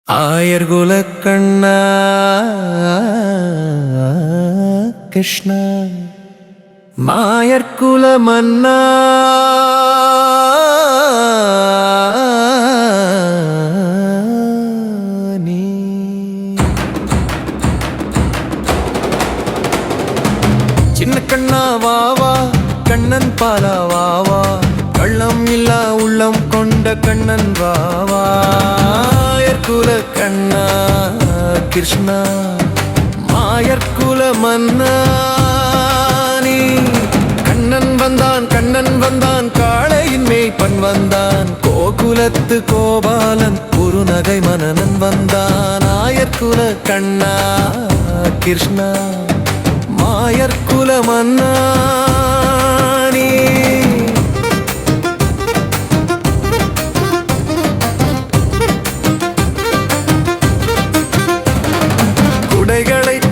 ஆயர்குல கண்ணா கிருஷ்ணா மாயர்குல மன்னா நீ சின்ன கண்ணா வாவா கண்ணன் பாலா வாவா கள்ளம் இல்லா உள்ளம் கொண்ட கண்ணன் வாவா குல கண்ணா கிருஷ்ணா மாயர்குல மன்னா நீ கண்ணன் வந்தான் காளையின் மேய்ப்பன் வந்தான் கோகுலத்து கோபாலன் குருநகை மன்னன் வந்தான் ஆயர்குல கண்ணா கிருஷ்ணா மாயர்குல மன்னா நீ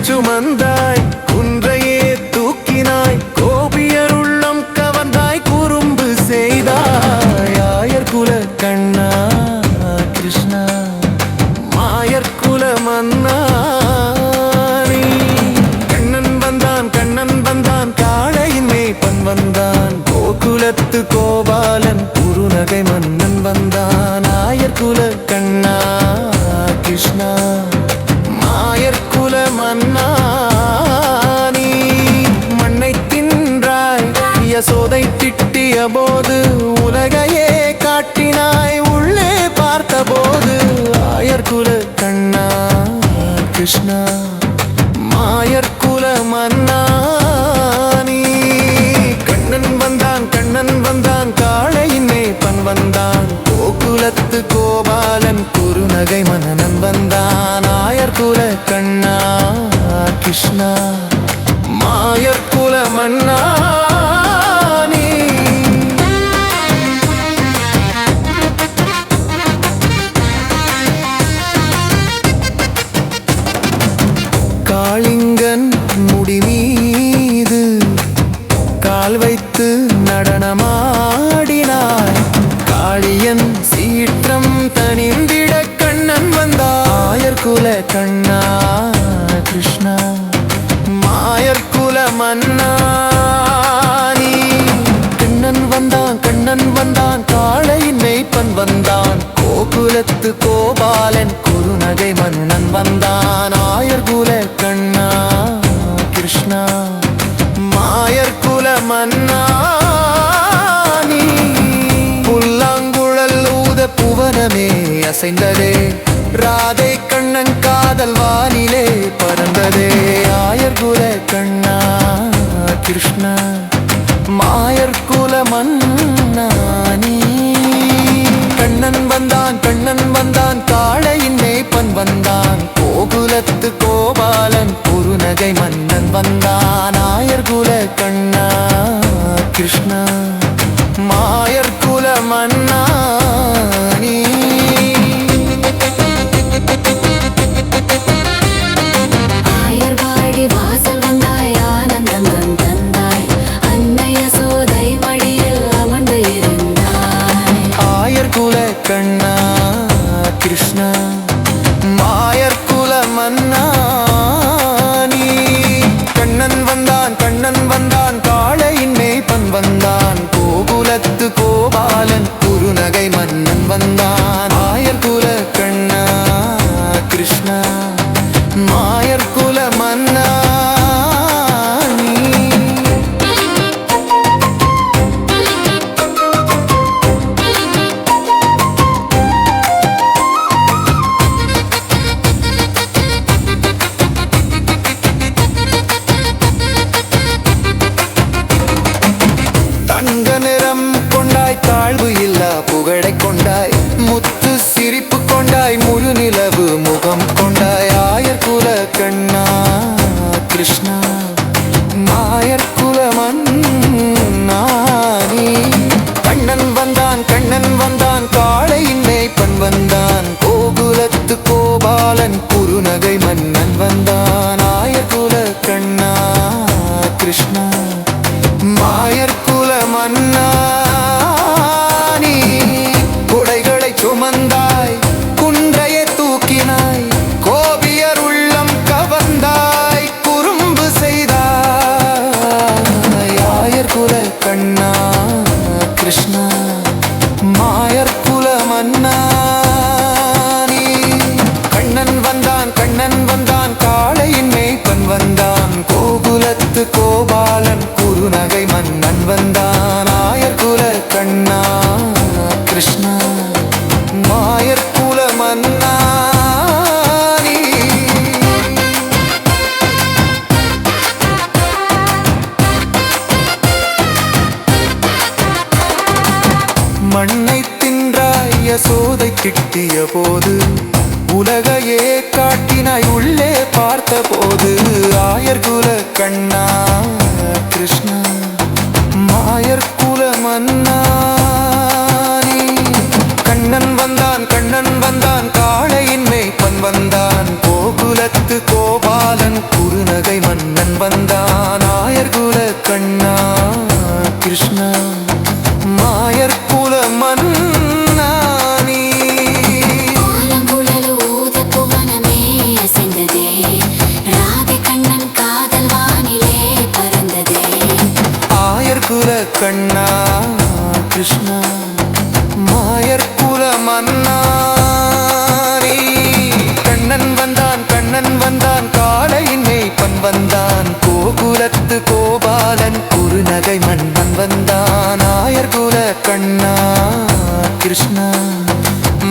சுமந்தாய் குன்றையே தூக்கினாய் கோபியர் உள்ளம் கவர்ந்தாய் குறும்பு செய்தாய் ஆயர்குல கண்ணா கிருஷ்ணா மாயர்குல மன்னா நீ கண்ணன் வந்தான் காளையின் மேய்ப்பன் வந்தான் கோகுலத்து கோபாலன் குருநகை மன்னன் வந்தான் ஆயர்குல கண்ணா கிருஷ்ணா மாயர்குல மன்னா நீ மண்ணை தின்றாய் யசோதை திட்டிய போது உலகையே காட்டினாய் உள்ளே பார்த்த போது ஆயர்குல கண்ணா கிருஷ்ணா மாயர்குல மன்னா நீ கண்ணன் வந்தான் காளையின் மேய்ப்பன் வந்தான் கோகுலத்து கோபாலன் குருநகை மன்னன் வந்தான் ஆயர்குல கண்ணா கிருஷ்ணா மாயர்குல மன்னா நீ காளிங்கன் முடி மீது கால் வைத்து நடனமாடினாய் காளியன் சீற்றம் தனிந்திட கண்ணன் வந்தான் ஆயர்குல கண்ணா கிருஷ்ணா மாயர்குல மன்னா நீ கண்ணன் வந்தான் காளையின் மேய்ப்பன் வந்தான் கோகுலத்து கோபாலன் குருநகை மன்னன் வந்தான் ஆயர்குல கண்ணா கிருஷ்ணா மாயர்குல மன்னா நீ புல்லாங்குழல் ஊத புவனமே அசைந்ததே ராதை கண்ணன் காதல் வானிலே பறந்ததே ஆயர்குல கண்ணா கிருஷ்ணா மாயர்குல மன்னா நீ கண்ணன் வந்தான் காளையின் மேய்ப்பன் வந்தான் கோகுலத்து கோபாலன் குருநகை மன்னன் வந்தான் ஆயர்குல கண்ணா கிருஷ்ணா மாயர்குல மன்னா நீ ஆயர்வாடி வாசல் வந்தாய் ஆனந்தம் தந்தாய் அன்னைய சோதை மடியில் அமர்ந்து இருந்தாய் ஆயர்குல கண்ணா கிருஷ்ணா மாயர்குல மன்னா நீ கண்ணன் வந்தான் காளையின் மேய்ப்பன் வந்தான் கோகுலத்து கோபாலன் குருநகை மன்னன் வந்தான் ஆயர்குல கண்ணா கிருஷ்ணா மாயர்குல மன்னா நீ உலகையே காட்டினாய் உள்ளே பார்த்தபோது ஆயர்குல கண்ணா கிருஷ்ணா மாயர்குல மன்னா நீ. கண்ணன் வந்தான் கண்ணன் வந்தான் காளையின் மேய்ப்பன் வந்தான் கோகுலத்து கோபாலன் குறுநகை மன்னன் வந்தான் ஆயர்குல கண்ணா கிருஷ்ணா மாயர்குல மன்னா நீ. கோலங்குழல் ஊத புவனமே அசைந்ததே, ராதை கண்ணன் காதல் வானிலே பறந்ததே. ஆயர்குல கண்ணா கிருஷ்ணா மாயர்குல மன்னா நீ. கண்ணன் வந்தான் கண்ணன் வந்தான் காளையின் மேய்ப்பன் வந்தான் கோகுலத்து கோபாலன் குறுநகை மன்னன் வந்தான் ஆயர்குல கண்ணா கிருஷ்ணா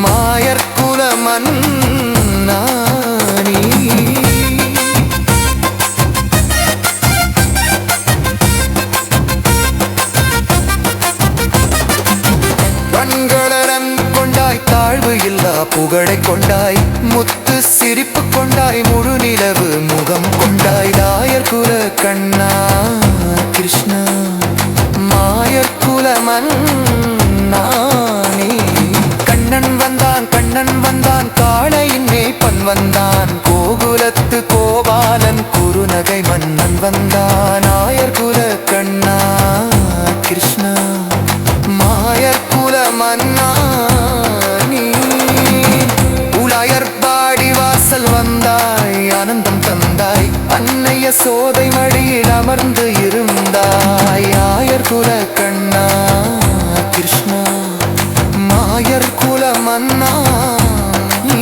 மாயர்குல மன்னா நீ. கண்களரம் கொண்டாய் தாழ்வு இல்லா புகழை கொண்டாய் முத்து சிரிப்பு கொண்டாய் முழு நிலவு முகம் கொண்டாய் ஆயர்குல கண்ணா கிருஷ்ணா மாயர்குல மன்னா நீ. கண்ணன் வந்தான் கண்ணன் வந்தான் காளையின் மேய்ப்பன் வந்தான் கோகுலத்து கோபாலன் குறுநகை மன்னன் வந்தான் ஆயர்குல கண்ணா கிருஷ்ணா மாயர்குல மன்னா நீ. உலாயர்பாடி வாசல் வந்தாய் ஆனந்தம் தந்தாய் அன்னைய சோதை மடியில் அமர்ந்து இருந்தாய் ஆயர்குல கண்ணா கிருஷ்ணா மாயர்குல மன்னா நீ.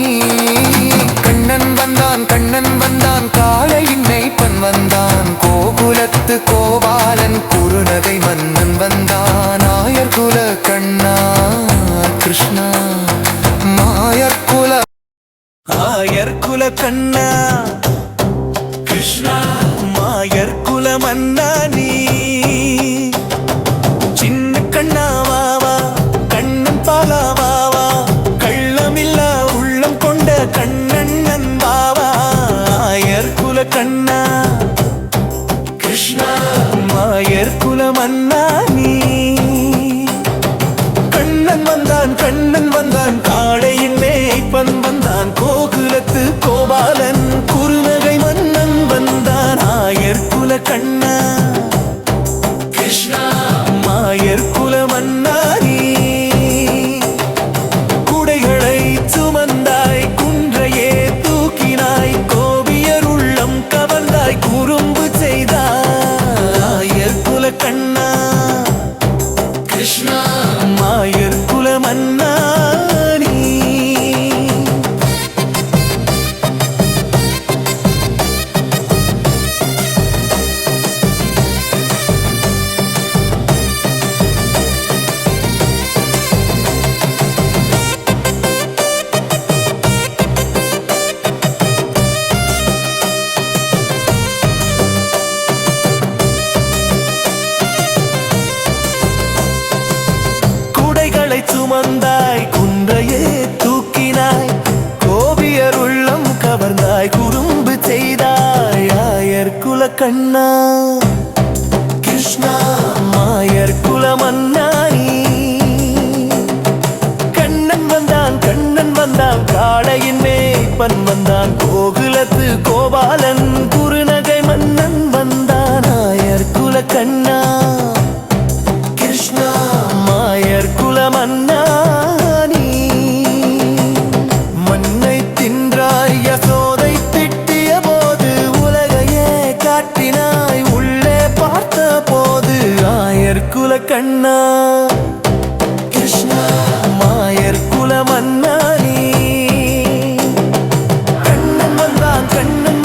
கண்ணன் வந்தான் கண்ணன் வந்தான் காளையின் மேய்ப்பன் வந்தான் கோகுலத்து கோபாலன் குறுநகை மன்னன் வந்தான் ஆயர்குல கண்ணா கிருஷ்ணா மாயர்குல ஆயர்குல கண்ணா கிருஷ்ணா மாயர்குல மன்னா நீ. சின்ன கண்ணா வாவா கண்ணன் பாலா வாவா கள்ளமில்லா உள்ளம் கொண்ட கண்ணன் பாவா ஆயர்குல கண்ணா கிருஷ்ணா மாயர்குல மன்னா நீ. கண்ணன் வந்தான் கண்ணன் வந்தான் காளையின் மேய்ப்பன் வந்தான் கோகுலத்து கோபாலன் குறுநகை மன்னன் வந்தான் ஆயர்குல கண்ணா கிருஷ்ணா மாயர்குல மன்னா நீ. குடைகளை சுமந்தாய் குன்றையே தூக்கினாய் கோபியர் உள்ளம் கவர்ந்தாய் குறும்பு செய்தாய் ஆயர்குல கண்ணா கிருஷ்ணா மாயர்குல மன்னா நீ. குடைகளை சுமந்தாய் குன்றையே தூக்கினாய் கோபியர் உள்ளம் கவர்ந்தாய் குறும்பு செய்தாய் ஆயர்குல கண்ணா கிருஷ்ணா மாயர்குல மன்னா நீ. கண்ணன் வந்தான் காளையின் மேய்ப்பன் வந்தான் கோகுலத்து கோபாலன் குறுநகை மன்னன் வந்தான் ஆயர்குல கண்ணா கிருஷ்ணா மாயர்குல மன்னா நீ. மண்ணை தின்றாய் யசோதை திட்டிய போது உலகையே காட்டினாய் உள்ளே பார்த்த போது ஆயர்குல கண்ணா கிருஷ்ணா மாயர்குல மன்னா நீ. கண்ணன்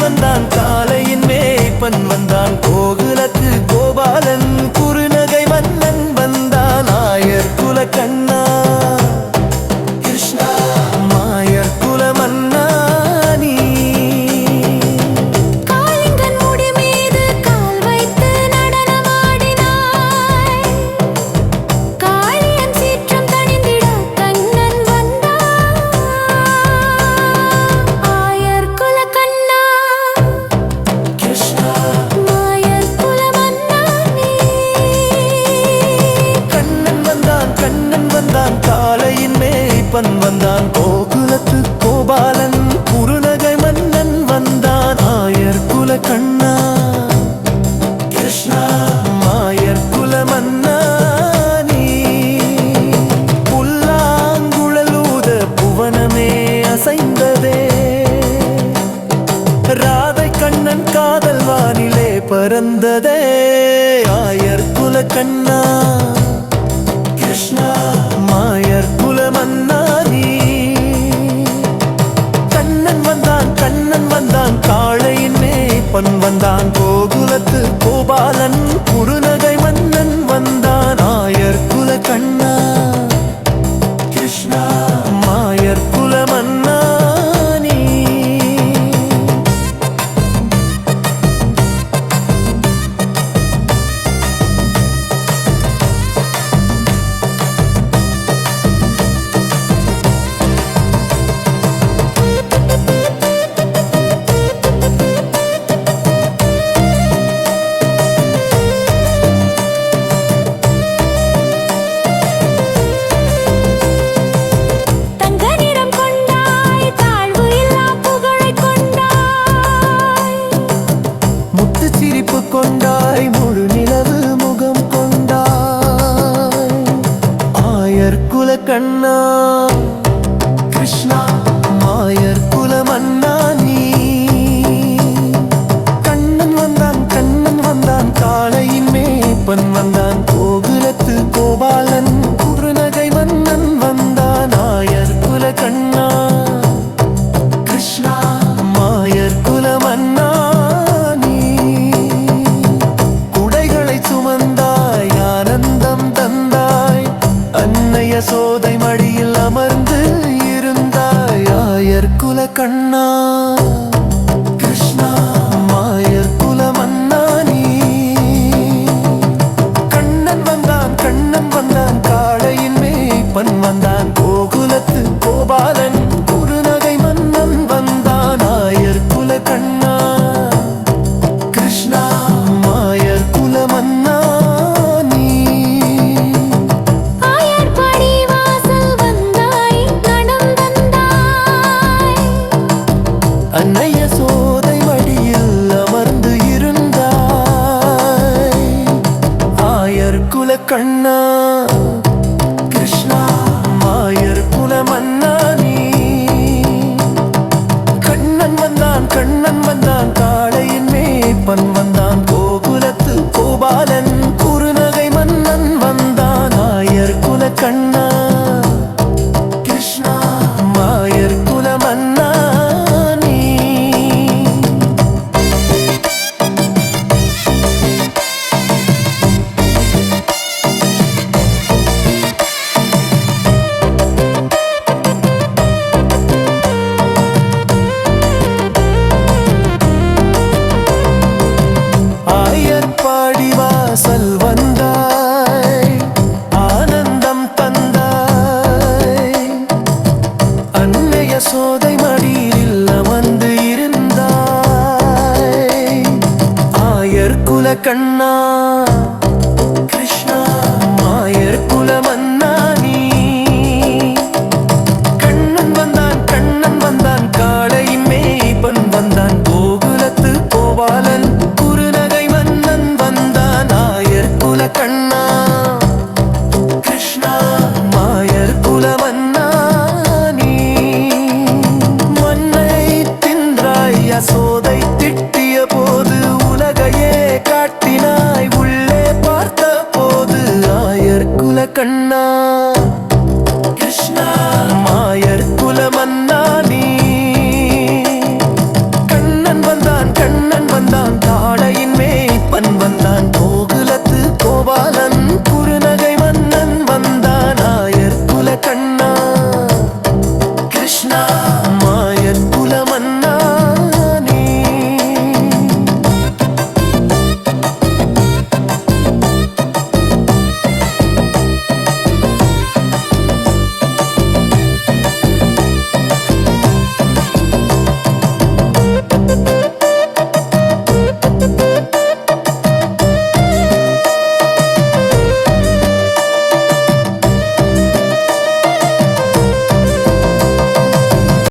வந்தான் காளையின் மேய்ப்பன் வந்தான் கோகுலத்து கோபாலன் குறுநகை மன்னன் வந்தான் ஆயர்குல கண்ணா கிருஷ்ணா மாயர்குல மன்னா நீ. காளிங்கன் முடி மீது கால் வைத்து நடனமாடினாய், அசைந்ததே ராதை கண்ணன் காதல் வானிலே பறந்ததே ஆயர் குல கண்ணா கிருஷ்ணா மாயர் குல மன்னா நீ கண்ணன் வந்தான் காளையின் மேய்ப்பன் வந்தான் கோகுலத்து கோபாலன் குறுநகை மன்னன் வந்தான் ஆயர் குல கண்ணா கிருஷ்ணா மாயர் குல மன்னா நீ சிரிப்பு கொண்டாய் முழு நிலவு முகம் கொண்டாய் ஆயர் குல கண்ணா கிருஷ்ணா மாயர் குல மன்னா நீ கண்ணன் வந்தான் காளையின் மேய்ப்பன் வந்தான் கோகுலத்து கோபாலன் குறுநகை மன்னன் வந்தான் ஆயர் குல கண்ணா கிருஷ்ணா மாயர் குல மன்னா யசோதை மடியில் அமர்ந்து இருந்தாய் ஆயர் குல கண்ணா கிருஷ்ணா மாயர் குல மன்னா நீ கண்ணன் வந்தான் காளையின் மேய்ப்பன் வந்தான் கோகுலத்து கோபாலன் குறுநகை மன்னன் வந்தான் ஆயர் குல கண்ணா கிருஷ்ணா மாயர் குல மன்னா அன்னைய சோதை மடியில் அமர்ந்து இருந்தாய் ஆயர் குல கண்ணா கிருஷ்ணா மாயர் குல மன்னா நீ கண்ணன் வந்தான் காளையின் மேய்ப்பன் வந்தான் கோகுலத்து கோபாலன் குறுநகை மன்னன் வந்தான் ஆயர் குல கண்ணா கிருஷ்ணா மாயர் குல மன்னா வாசல் வந்தாய் ஆனந்தம் தந்தாய் அன்னைய சோதை மடியில் அமர்ந்து இருந்தாய் ஆயர் குல கண்ணா